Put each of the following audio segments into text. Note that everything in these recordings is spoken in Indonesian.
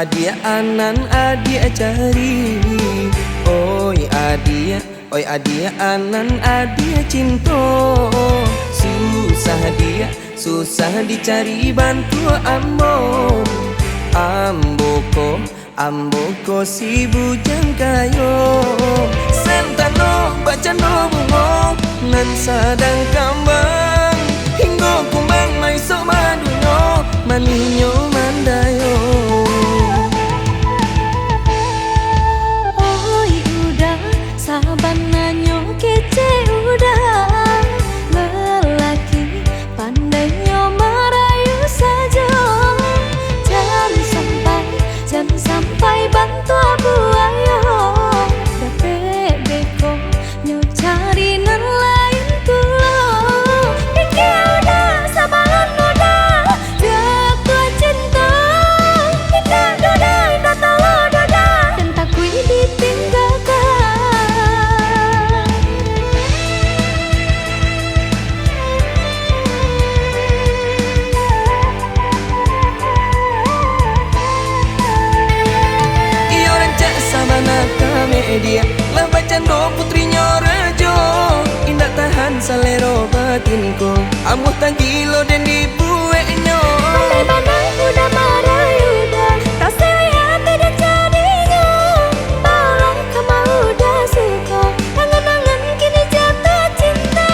adia anan adia cari. Oi adia anan adia cinta. Susah dicari bantu Amboko si bujang kayo. Sentano baca no bungo nan sadang kambang. Hinggo kumbang mai sok madunyo maninyo mandayo. Oi udah saban nanyo kece udah. Lelaki pandainya merayu saja. Jangan sampai bantu abu ayo. Dapet beko nyo cari nan lain kulo. Diki udah sabaran udah jatuh cinta. Indah doda indah talo doda dan takui ditinggalkan. Dia lah bacando putrinya rejo. Indah tahan salero batinku. Amuh tangilo dan dibueknya. Pandai-pandai udah marah udah. Tak saya tidak jadinya. Tolong kamu udah suka. Angan-angan kini jatuh cinta.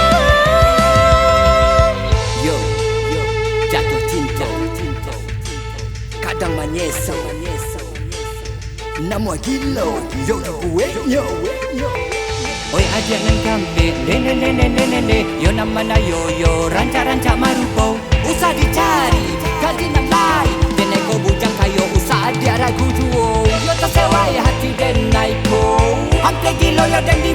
Yo, jatuh cinta. Kadang menyesal. Nama gila, yo gue yo. Oi aja nan kampe, ne. Yo nama na yo ranca marupo. Usah dicari, ganti nang lain. Dene ko bujang kayo usah dia ragu juo. Yo tak sewai hati den naiko. Ampe gila yo den